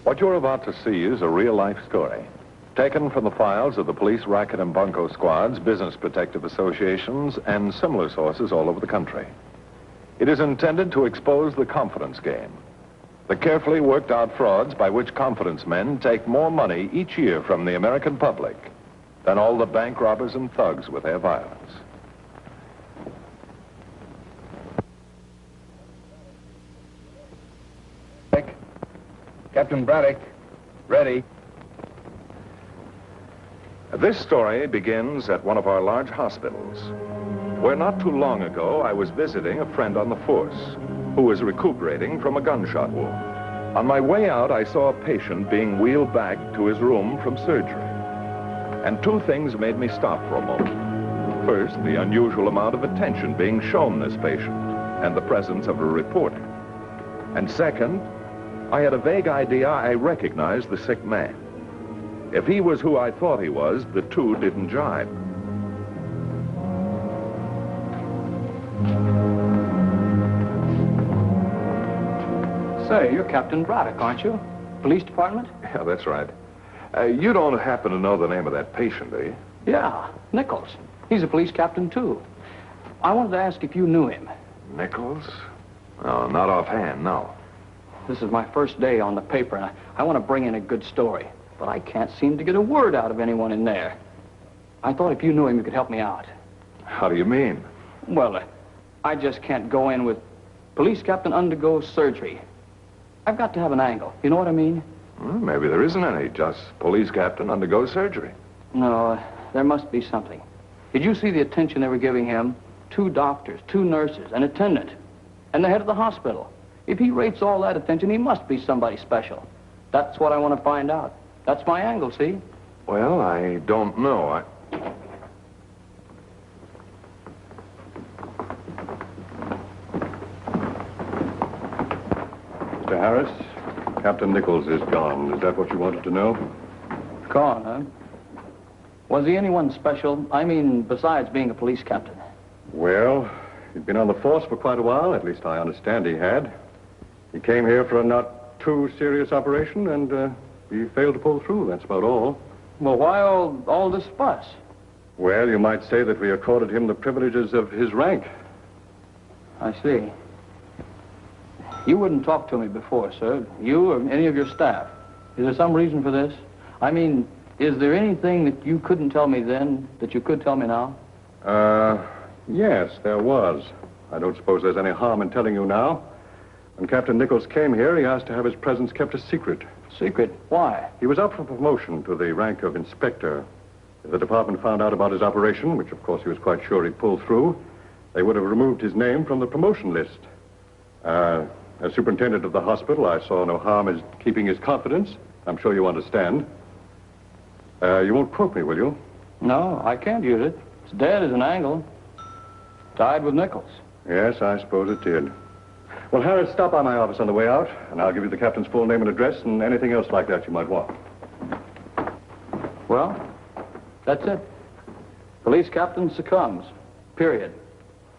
What you're about to see is a real-life story, taken from the files of the police racket and bunco squads, business protective associations, and similar sources all over the country. It is intended to expose the confidence game, the carefully worked-out frauds by which confidence men take more money each year from the American public than all the bank robbers and thugs with their violence. Captain Braddock, ready. This story begins at one of our large hospitals, where not too long ago I was visiting a friend on the force who was recuperating from a gunshot wound. On my way out, I saw a patient being wheeled back to his room from surgery. And two things made me stop for a moment. First, the unusual amount of attention being shown this patient and the presence of a reporter. And second, I had a vague idea I recognized the sick man. If he was who I thought he was, the two didn't jibe. Say, you're Captain Braddock, aren't you? Police department? Yeah, that's right. You don't happen to know the name of that patient, do you? Yeah, Nichols. He's a police captain, too. I wanted to ask if you knew him. Nichols? No, not offhand, no. This is my first day on the paper, and I want to bring in a good story. But I can't seem to get a word out of anyone in there. I thought if you knew him, you could help me out. How do you mean? Well, I just can't go in with police captain undergoes surgery. I've got to have an angle. You know what I mean? Well, maybe there isn't any. Just police captain undergoes surgery. No, there must be something. Did you see the attention they were giving him? 2 doctors, 2 nurses, an attendant, and the head of the hospital. If he rates all that attention, he must be somebody special. That's what I want to find out. That's my angle, see? Well, I don't know. Mr. Harris, Captain Nichols is gone. Is that what you wanted to know? Gone, huh? Was he anyone special? I mean, besides being a police captain. Well, he'd been on the force for quite a while. At least I understand he had. He came here for a not too serious operation, and he failed to pull through. That's about all. Well, why all this fuss? Well, you might say that we accorded him the privileges of his rank. I see. You wouldn't talk to me before, sir. You or any of your staff. Is there some reason for this? I mean, is there anything that you couldn't tell me then that you could tell me now? Yes, there was. I don't suppose there's any harm in telling you now. When Captain Nichols came here, he asked to have his presence kept a secret. Secret? Why? He was up for promotion to the rank of inspector. If the department found out about his operation, which of course he was quite sure he'd pull through, they would have removed his name from the promotion list. As superintendent of the hospital, I saw no harm in keeping his confidence. I'm sure you understand. You won't quote me, will you? No, I can't use it. It's dead as an angle. Tied with Nichols. Yes, I suppose it did. Well, Harris, stop by my office on the way out, and I'll give you the captain's full name and address and anything else like that you might want. Well, that's it. Police captain succumbs. Period.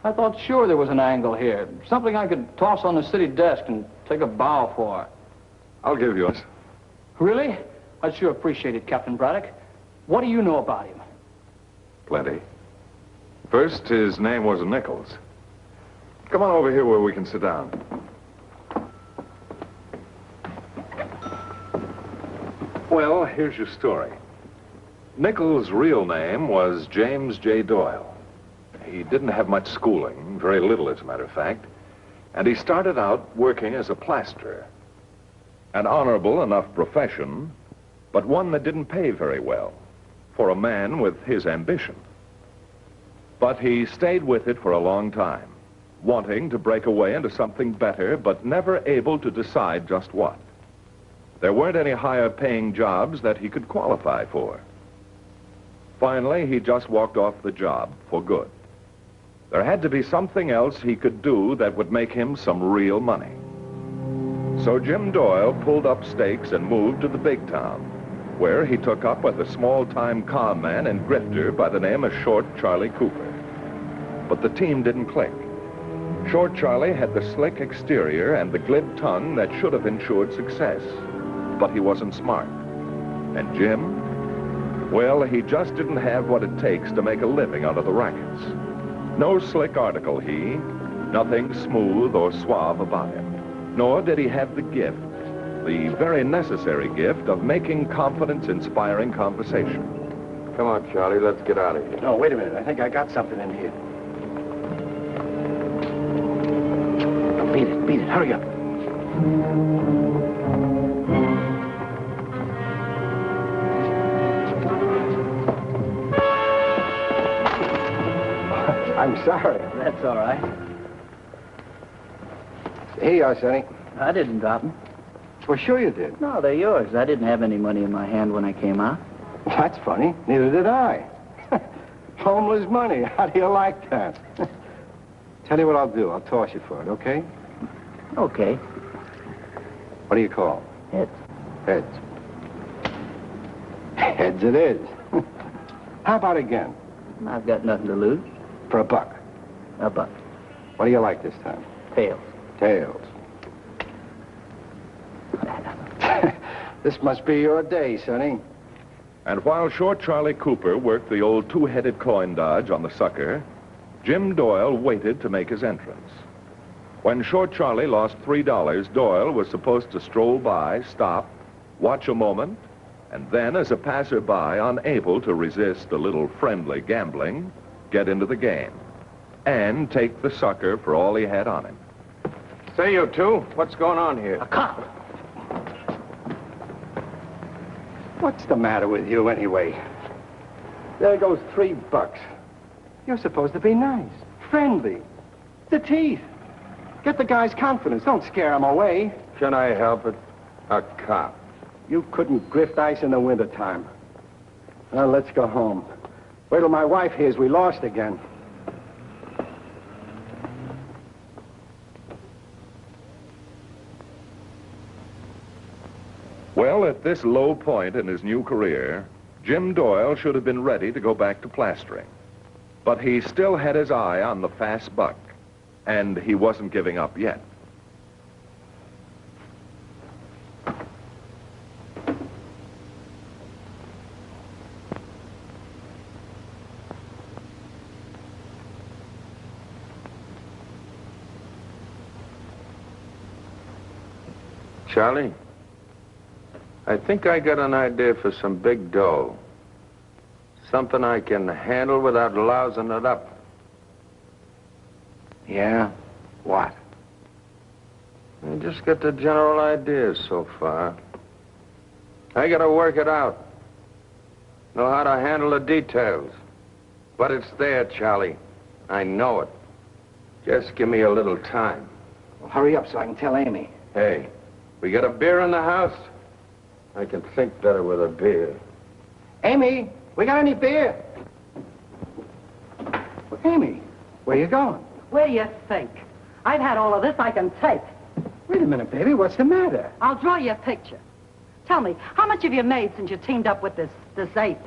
I thought sure there was an angle here. Something I could toss on the city desk and take a bow for. I'll give you it. Really? I'd sure appreciate it, Captain Braddock. What do you know about him? Plenty. First, his name was Nichols. Come on over here where we can sit down. Well, here's your story. Nichols' real name was James J. Doyle. He didn't have much schooling, very little as a matter of fact, and he started out working as a plasterer. An honorable enough profession, but one that didn't pay very well for a man with his ambition. But he stayed with it for a long time, wanting to break away into something better, but never able to decide just what. There weren't any higher paying jobs that he could qualify for. Finally, he just walked off the job for good. There had to be something else he could do that would make him some real money. So Jim Doyle pulled up stakes and moved to the big town, where he took up with a small-time con man and grifter by the name of Short Charlie Cooper. But the team didn't click. Short Charlie had the slick exterior and the glib tongue that should have ensured success. but he wasn't smart. And Jim? Well, he just didn't have what it takes to make a living out of the rackets. No slick article, he. Nothing smooth or suave about him. Nor did he have the gift, the very necessary gift of making confidence-inspiring conversation. Come on, Charlie, let's get out of here. No, wait a minute. I think I got something in here. No, beat it. Hurry up. I'm sorry. That's all right. Here you are, Sonny. I didn't drop them. Well, sure you did. No, they're yours. I didn't have any money in my hand when I came out. Well, that's funny. Neither did I. Homeless money. How do you like that? Tell you what I'll do. I'll toss you for it, okay? Okay. What do you call? Heads. Heads. Heads it is. How about again? I've got nothing to lose. For $1. $1. What do you like this time? Tails. Tails. This must be your day, Sonny. And while Short Charlie Cooper worked the old two-headed coin dodge on the sucker, Jim Doyle waited to make his entrance. When Short Charlie lost $3, Doyle was supposed to stroll by, stop, watch a moment, and then, as a passerby unable to resist a little friendly gambling, get into the game and take the sucker for all he had on him. Say, you two, what's going on here? A cop. What's the matter with you, anyway? There goes $3. You're supposed to be nice, friendly. The teeth. Get the guy's confidence. Don't scare him away. Can I help it? A cop. You couldn't grift ice in the wintertime. Well, let's go home. Wait till my wife hears we lost again. Well, at this low point in his new career, Jim Doyle should have been ready to go back to plastering. But he still had his eye on the fast buck, and he wasn't giving up yet. Charlie, I think I got an idea for some big dough. Something I can handle without lousing it up. Yeah? What? I just got the general ideas so far. I gotta work it out. Know how to handle the details. But it's there, Charlie. I know it. Just give me a little time. Well, hurry up so I can tell Amy. Hey, we got a beer in the house? I can think better with a beer. Amy, we got any beer? Well, Amy, where you going? Where do you think? I've had all of this I can take. Wait a minute, baby. What's the matter? I'll draw you a picture. Tell me, how much have you made since you teamed up with this ape?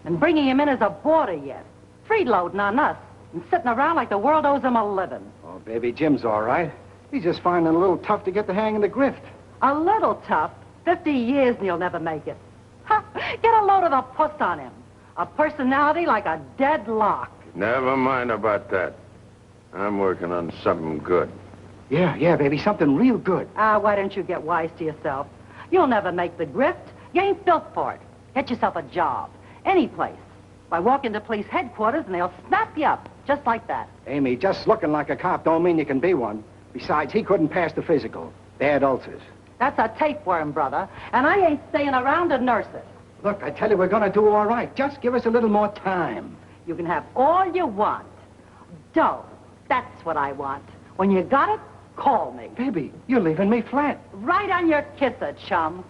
And bringing him in as a boarder yet? Freeloading on us and sitting around like the world owes him a living. Oh, baby, Jim's all right. He's just finding it a little tough to get the hang of the grift. A little tough? 50 years and you'll never make it. Ha! Get a load of the puss on him. A personality like a dead lock. Never mind about that. I'm working on something good. Yeah, baby, something real good. Why don't you get wise to yourself? You'll never make the grift. You ain't built for it. Get yourself a job. Any place. Why, walk into police headquarters and they'll snap you up. Just like that. Amy, just looking like a cop don't mean you can be one. Besides, he couldn't pass the physical. They had ulcers. That's a tapeworm, brother. And I ain't staying around to nurse it. Look, I tell you, we're going to do all right. Just give us a little more time. You can have all you want. Dough. That's what I want. When you got it, call me. Baby, you're leaving me flat. Right on your kisser, chum.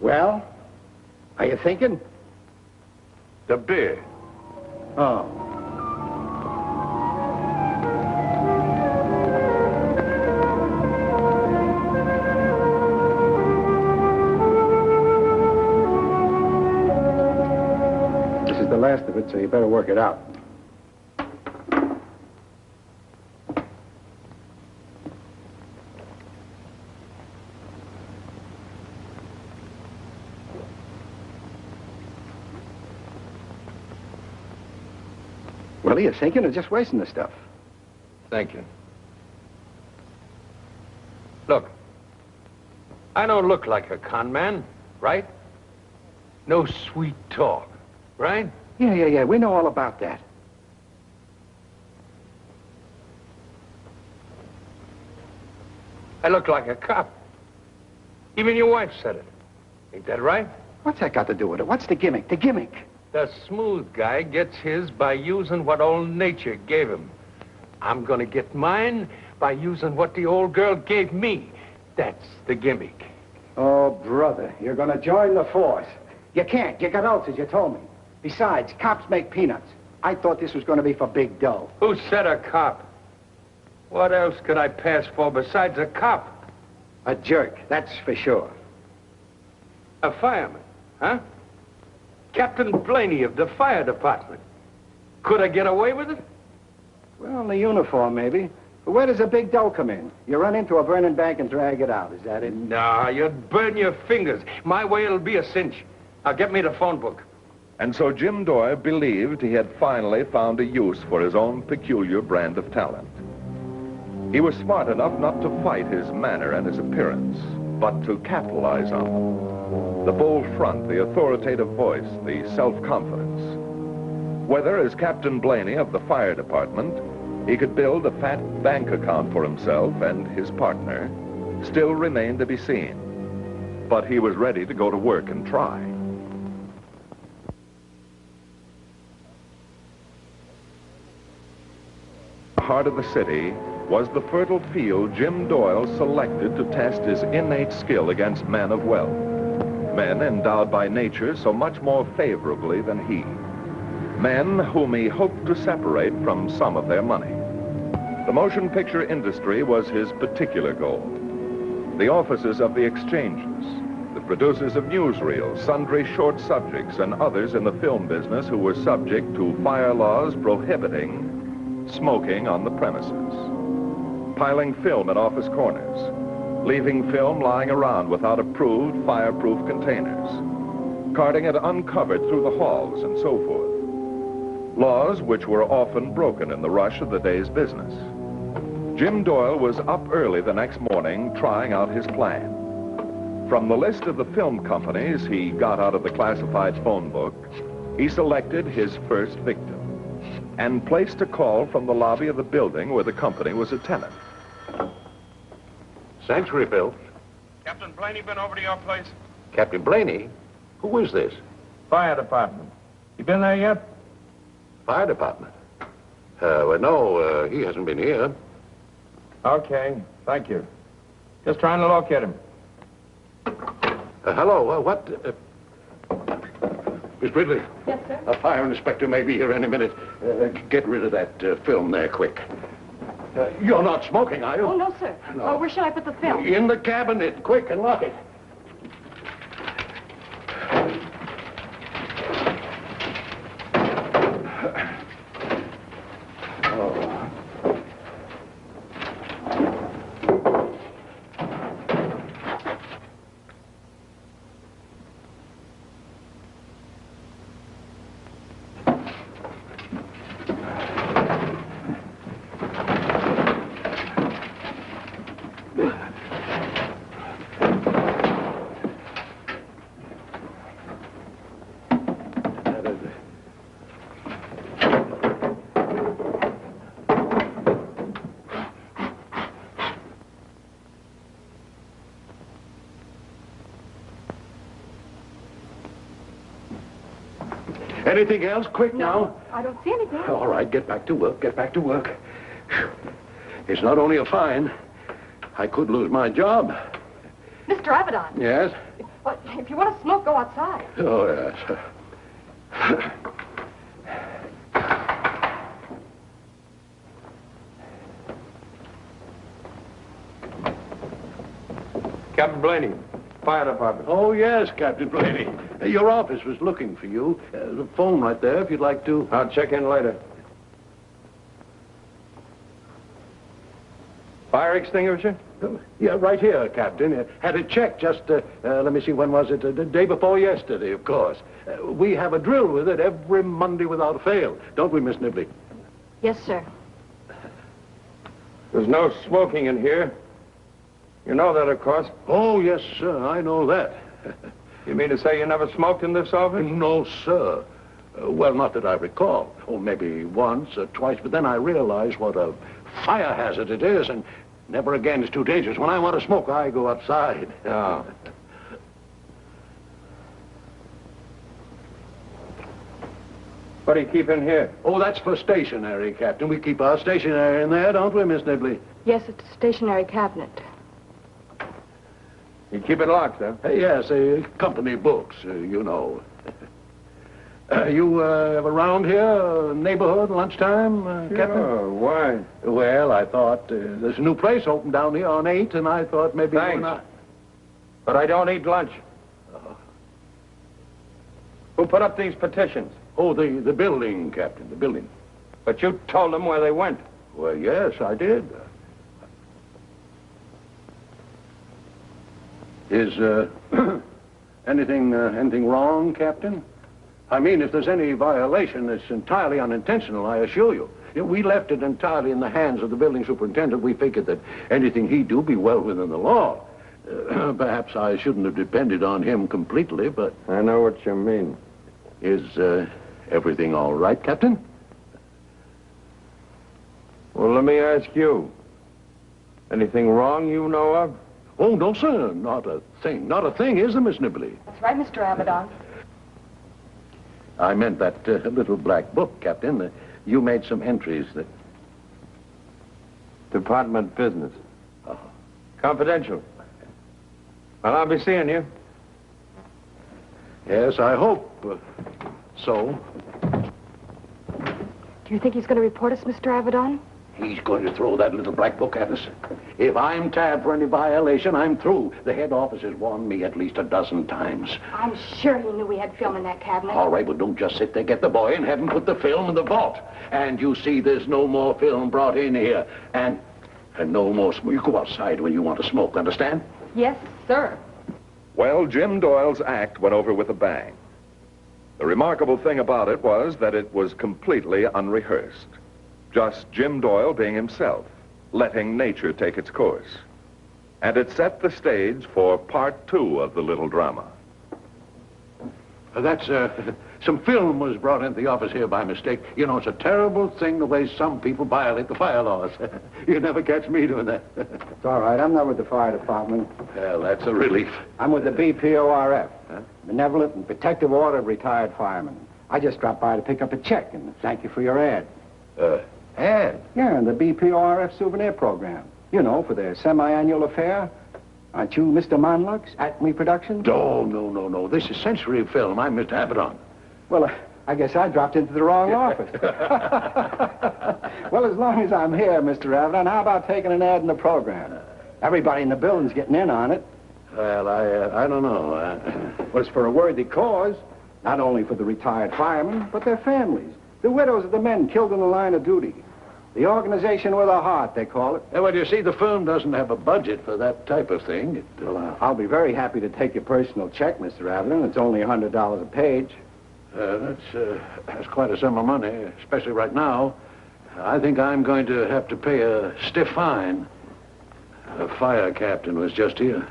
Well, are you thinking? The beer. Oh. This is the last of it, so you better work it out. What are you thinking of just wasting the stuff? Thank you. Look, I don't look like a con man, right? No sweet talk, right? Yeah. We know all about that. I look like a cop. Even your wife said it. Ain't that right? What's that got to do with it? What's the gimmick? The gimmick? The smooth guy gets his by using what old nature gave him. I'm gonna get mine by using what the old girl gave me. That's the gimmick. Oh, brother, you're gonna join the force. You can't. You got ulcers, you told me. Besides, cops make peanuts. I thought this was gonna be for big dough. Who said a cop? What else could I pass for besides a cop? A jerk, that's for sure. A fireman, huh? Captain Blaney of the fire department. Could I get away with it? Well, the uniform, maybe. But where does the big dough come in? You run into a burning bank and drag it out, is that it? Nah, you'd burn your fingers. My way, it'll be a cinch. Now, get me the phone book. And so Jim Doyle believed he had finally found a use for his own peculiar brand of talent. He was smart enough not to fight his manner and his appearance, but to capitalize on them. The bold front, the authoritative voice, the self-confidence. Whether, as Captain Blaney of the fire department, he could build a fat bank account for himself and his partner, still remained to be seen. But he was ready to go to work and try. The heart of the city was the fertile field Jim Doyle selected to test his innate skill against men of wealth. Men endowed by nature so much more favorably than he. Men whom he hoped to separate from some of their money. The motion picture industry was his particular goal. The offices of the exchanges, the producers of newsreels, sundry short subjects, and others in the film business who were subject to fire laws prohibiting smoking on the premises. Piling film at office corners, leaving film lying around without approved fireproof containers, carting it uncovered through the halls, and so forth. Laws which were often broken in the rush of the day's business. Jim Doyle was up early the next morning trying out his plan. From the list of the film companies he got out of the classified phone book, he selected his first victim and placed a call from the lobby of the building where the company was a tenant. Sanctuary, Bill. Captain Blaney been over to your place? Captain Blaney? Who is this? Fire department. You been there yet? Fire department? Well, no, he hasn't been here. Okay, thank you. Just trying to locate him. Hello, what? Miss Ridley? Yes, sir? A fire inspector may be here any minute. Get rid of that film there, quick. You're not smoking, are you? Oh, no, sir. No. Oh, where shall I put the film? In the cabinet, quick, and lock it. Anything else? Quick now. I don't see anything. All right, get back to work. Get back to work. It's not only a fine. I could lose my job. Mr. Abaddon. Yes? If you want to smoke, go outside. Oh, yes. Captain Blaney, fire department. Oh, yes, Captain Blaney. Your office was looking for you. The phone right there, if you'd like to. I'll check in later. Fire extinguisher? Yeah, right here, Captain. Had it checked just, let me see, when was it? The day before yesterday, of course. We have a drill with it every Monday without fail. Don't we, Miss Nibley? Yes, sir. There's no smoking in here. You know that, of course. Oh, yes, sir, I know that. You mean to say you never smoked in this office? No, sir. Well, not that I recall. Oh, maybe once or twice, but then I realized what a fire hazard it is, and never again is too dangerous. When I want to smoke, I go outside. Oh. What do you keep in here? Oh, that's for stationery, Captain. We keep our stationery in there, don't we, Miss Nibley? Yes, it's a stationary cabinet. You keep it locked, huh? Yes, company books, you know. You around here, neighborhood, lunchtime, Captain? Sure, why? Well, I thought there's a new place opened down here on 8th, and I thought maybe you and Thanks. But I don't eat lunch. Who put up these petitions? Oh, the building, Captain, the building. But you told them where they went. Well, yes, I did. Is anything wrong, Captain? I mean, if there's any violation, it's entirely unintentional, I assure you. We left it entirely in the hands of the building superintendent. We figured that anything he'd do be well within the law. Perhaps I shouldn't have depended on him completely, but... I know what you mean. Is everything all right, Captain? Well, let me ask you. Anything wrong you know of? Oh, no, sir. Not a thing. Not a thing, is there, Miss Nibley? That's right, Mr. Abaddon. I meant that little black book, Captain. You made some entries that... Department business. Oh. Confidential. Well, I'll be seeing you. Yes, I hope so. Do you think he's going to report us, Mr. Abaddon? He's going to throw that little black book at us. If I'm tabbed for any violation, I'm through. The head office has warned me at least a dozen times. I'm sure he knew we had film in that cabinet. All right, well, don't just sit there. Get the boy and have him put the film in the vault. And you see there's no more film brought in here. And no more smoke. You go outside when you want to smoke, understand? Yes, sir. Well, Jim Doyle's act went over with a bang. The remarkable thing about it was that it was completely unrehearsed. Just Jim Doyle being himself, letting nature take its course. And it set the stage for part 2 of the little drama. That's, some film was brought into the office here by mistake. You know, it's a terrible thing the way some people violate the fire laws. You never catch me doing that. It's all right. I'm not with the fire department. Well, that's a relief. I'm with the BPORF, Benevolent and Protective Order of Retired Firemen. I just dropped by to pick up a check and thank you for your ad. Ad? Yeah, in the BPORF souvenir program. You know, for their semi-annual affair. Aren't you Mr. Monlux, Acme Productions? No. This is Century Film. I'm Mr. Abaddon. Well, I guess I dropped into the wrong office. Well, as long as I'm here, Mr. Abaddon, how about taking an ad in the program? Everybody in the building's getting in on it. Well, I don't know. Well, it's for a worthy cause. Not only for the retired firemen, but their families. The widows of the men killed in the line of duty. The organization with a heart, they call it. Well, you see, the firm doesn't have a budget for that type of thing. Well, I'll be very happy to take your personal check, Mr. Abaddon. It's only $100 a page. That's quite a sum of money, especially right now. I think I'm going to have to pay a stiff fine. A fire captain was just here.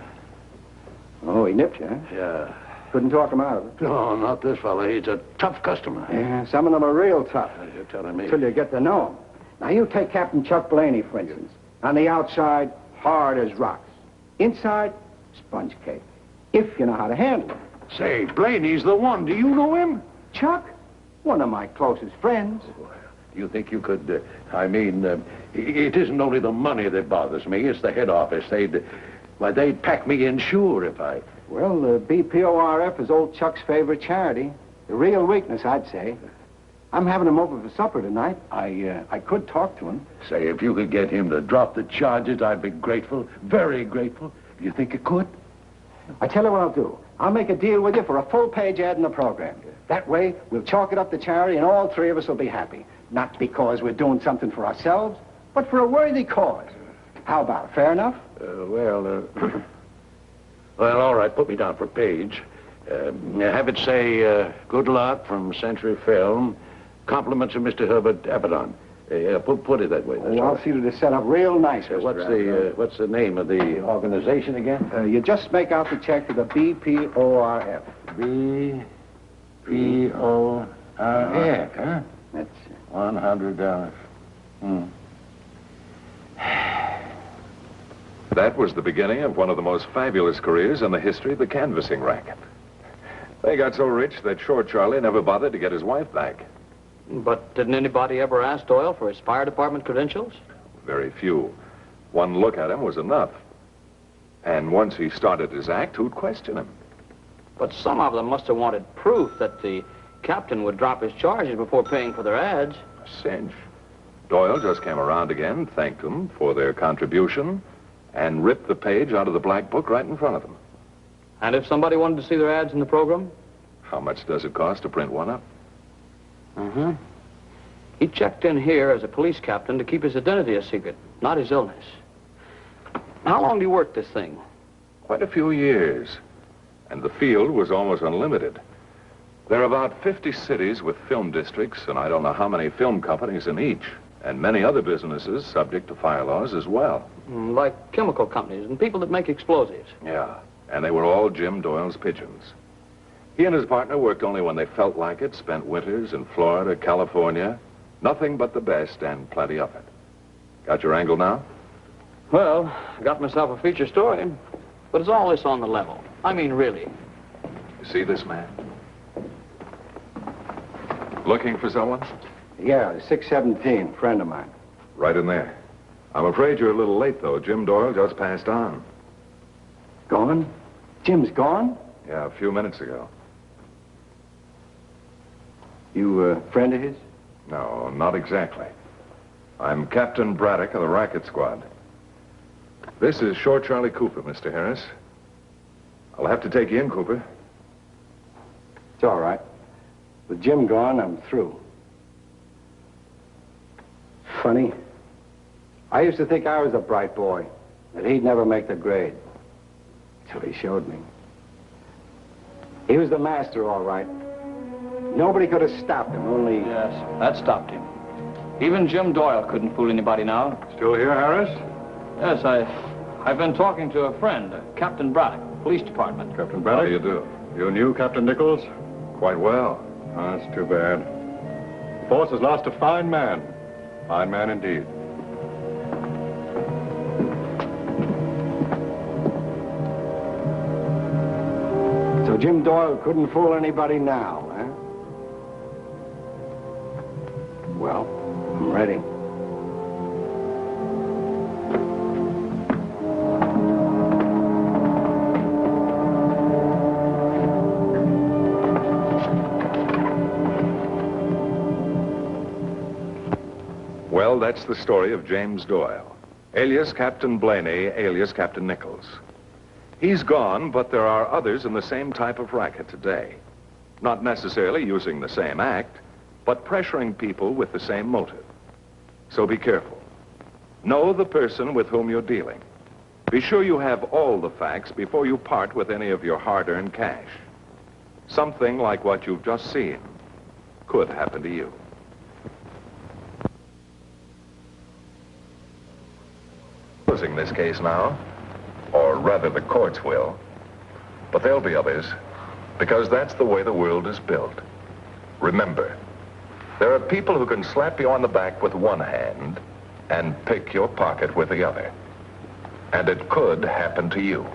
Oh, he nipped you, huh? Yeah. Couldn't talk him out of it. No, not this fella. He's a tough customer. Yeah, some of them are real tough. You're telling me. Until you get to know him. Now, you take Captain Chuck Blaney, for instance. On the outside, hard as rocks. Inside, sponge cake. If you know how to handle him. Say, Blaney's the one. Do you know him? Chuck? One of my closest friends. Do you think you could, it isn't only the money that bothers me. It's the head office. They'd pack me in sure if I... Well, the BPORF is old Chuck's favorite charity. The real weakness, I'd say. I'm having him over for supper tonight. I could talk to him. Say, if you could get him to drop the charges, I'd be grateful, very grateful. Do you think you could? I tell you what I'll do. I'll make a deal with you for a full-page ad in the program. That way, we'll chalk it up to charity, and all three of us will be happy. Not because we're doing something for ourselves, but for a worthy cause. How about it? Fair enough? Well, all right, put me down for a page. Have it say, good luck from Century Film. Compliments of Mr. Herbert Abaddon. Yeah, put it that way. That's I'll all right. see that it's set up real nice, Mr. What's the name of the organization again? You just make out the check to the BPORF. BPORF, huh? That's $100. That was the beginning of one of the most fabulous careers in the history of the canvassing racket. They got so rich that Short Charlie never bothered to get his wife back. But didn't anybody ever ask Doyle for his fire department credentials? Very few. One look at him was enough. And once he started his act, who'd question him? But some of them must have wanted proof that the captain would drop his charges before paying for their ads. A cinch. Doyle just came around again, thanked them for their contribution, and ripped the page out of the black book right in front of them. And if somebody wanted to see their ads in the program? How much does it cost to print one up? Uh-huh. He checked in here as a police captain to keep his identity a secret, not his illness. How long do you work this thing? Quite a few years. And the field was almost unlimited. There are about 50 cities with film districts, and I don't know how many film companies in each, and many other businesses subject to fire laws as well. Like chemical companies and people that make explosives. Yeah, and they were all Jim Doyle's pigeons. He and his partner worked only when they felt like it, spent winters in Florida, California. Nothing but the best and plenty of it. Got your angle now? Well, I got myself a feature story, but it's all this on the level. I mean, really. You see this man? Looking for someone? Yeah, 617, friend of mine. Right in there. I'm afraid you're a little late, though. Jim Doyle just passed on. Gone? Jim's gone? Yeah, a few minutes ago. You a friend of his? No, not exactly. I'm Captain Braddock of the Racket Squad. This is Short Charlie Cooper, Mr. Harris. I'll have to take you in, Cooper. It's all right. With Jim gone, I'm through. Funny. I used to think I was a bright boy, that he'd never make the grade. Till he showed me. He was the master, all right. Nobody could have stopped him, only... Yes, that stopped him. Even Jim Doyle couldn't fool anybody now. Still here, Harris? Yes, I've been talking to a friend, Captain Braddock, police department. Captain How Braddock? do you do? You knew Captain Nichols? Quite well. Oh, that's too bad. The force has lost a fine man. Fine man indeed. So Jim Doyle couldn't fool anybody now, huh? Well, I'm ready. Well, that's the story of James Doyle, alias Captain Blaney, alias Captain Nichols. He's gone, but there are others in the same type of racket today. Not necessarily using the same act, but pressuring people with the same motive. So be careful. Know the person with whom you're dealing. Be sure you have all the facts before you part with any of your hard-earned cash. Something like what you've just seen could happen to you. Closing this case now, or rather the courts will, but there'll be others, because that's the way the world is built. Remember, there are people who can slap you on the back with one hand and pick your pocket with the other. And it could happen to you.